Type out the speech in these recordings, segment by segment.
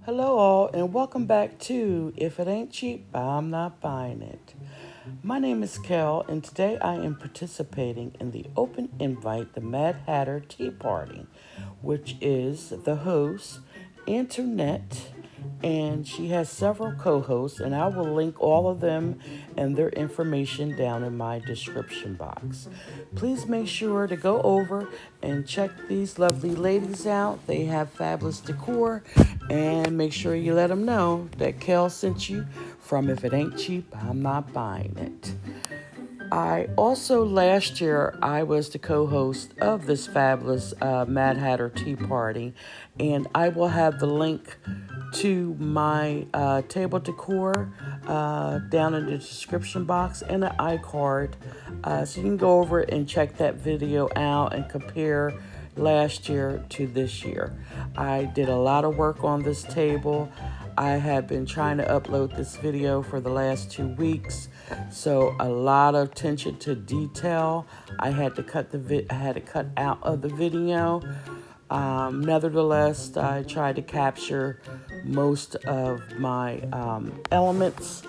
Hello, all, and welcome back to If It Ain't Cheap, I'm Not Buying It. My name is Kel, and today I am participating in the open invite, the Mad Hatter Tea Party, which is the host, Antonette, and she has several co-hosts, and I will link all of them and their information down in my description box. Please make sure to go over and check these lovely ladies out. They have fabulous decor, and make sure you let them know that Kel sent you from If It Ain't Cheap, I'm Not Buying It. I also, last year, I was the co-host of this fabulous Mad Hatter Tea Party, and I will have the link to my table decor down in the description box and an iCard, so you can go over and check that video out and compare last year to this year. I did a lot of work on this table. I have been trying to upload this video for the last 2 weeks, so a lot of attention to detail. I had to cut out of the video. Nevertheless, I tried to capture most of my elements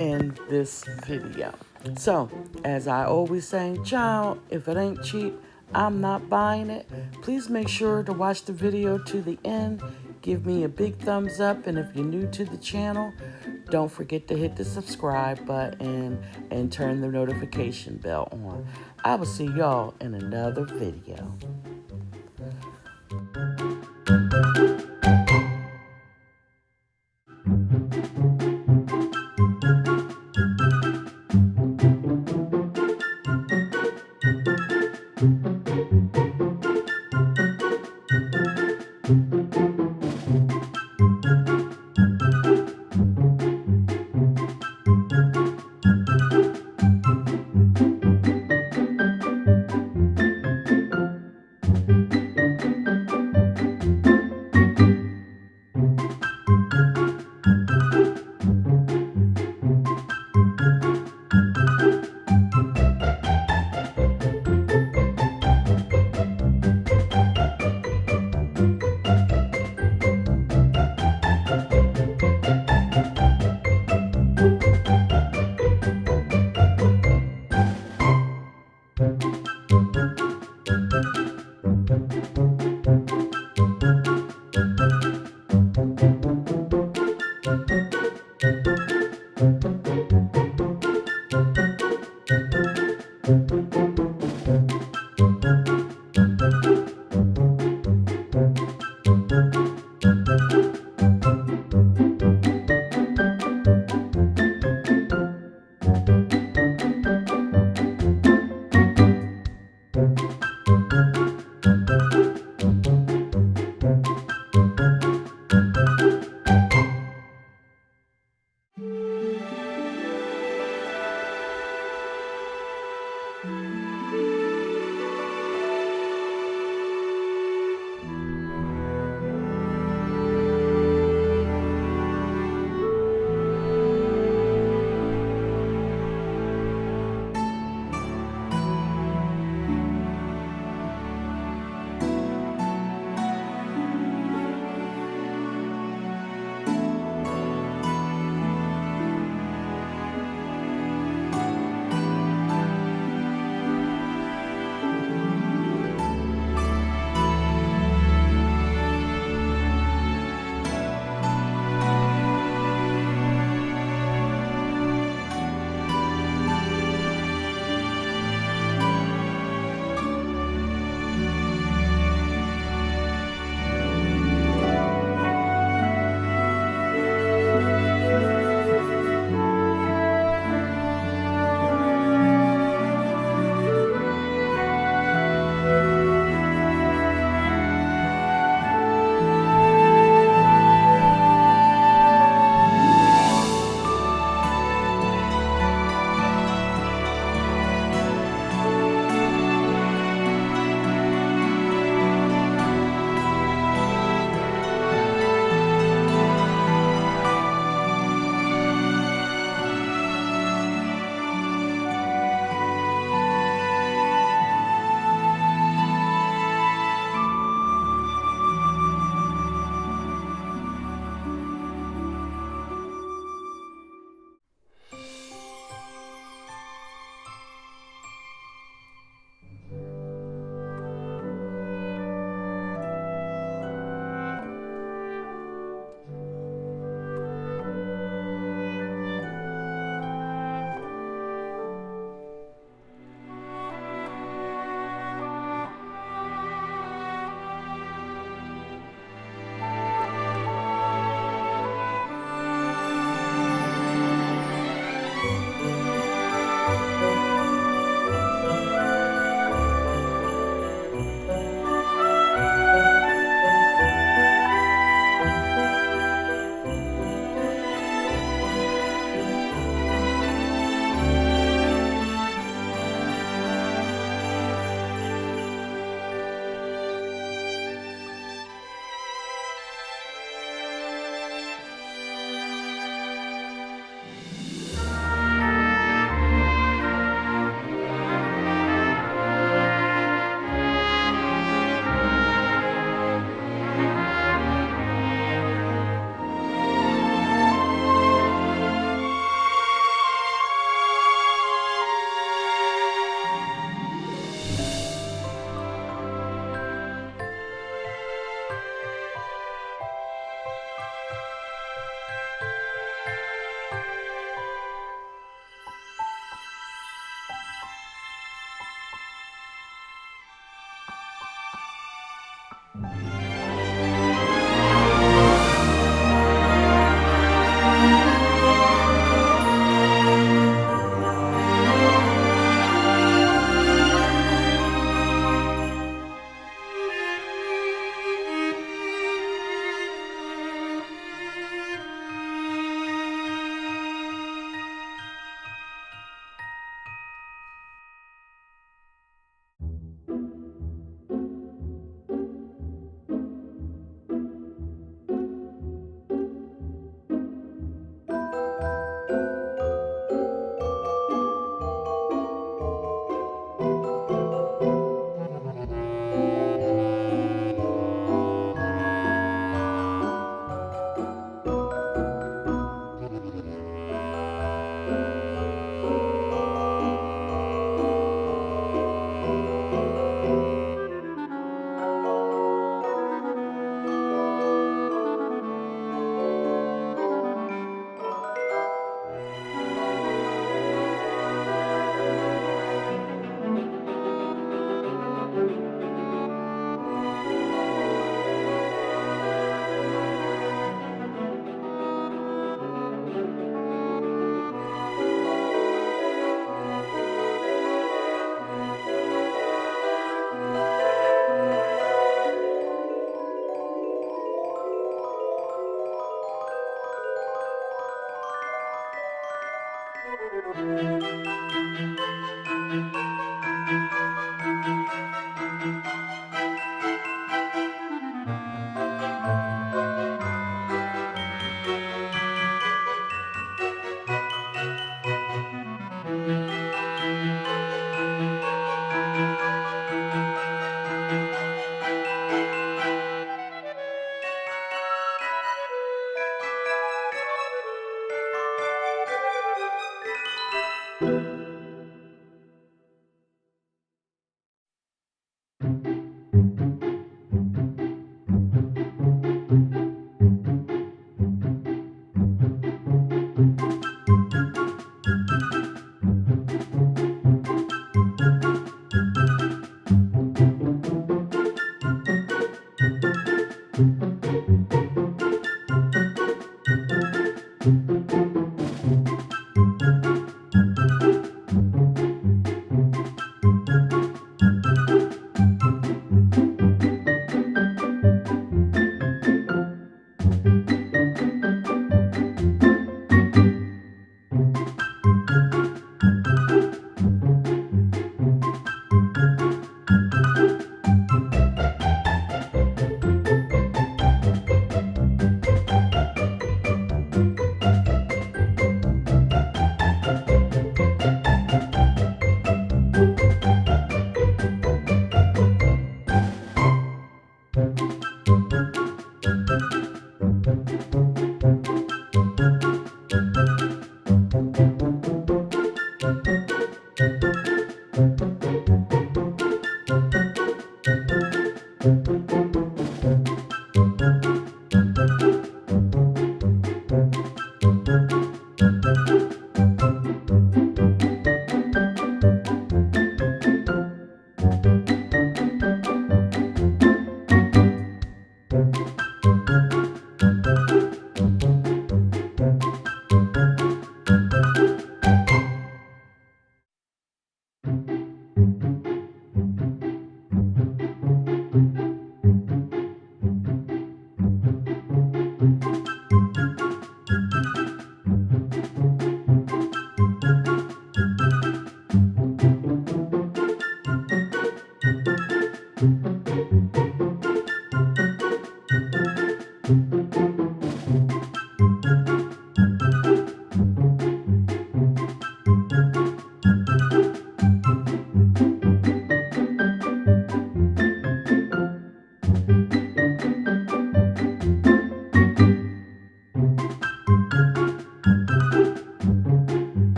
in this video. So, as I always say, child, if it ain't cheap, I'm not buying it. Please make sure to watch the video to the end. Give me a big thumbs up, and if you're new to the channel, don't forget to hit the subscribe button and turn the notification bell on. I will see y'all in another video.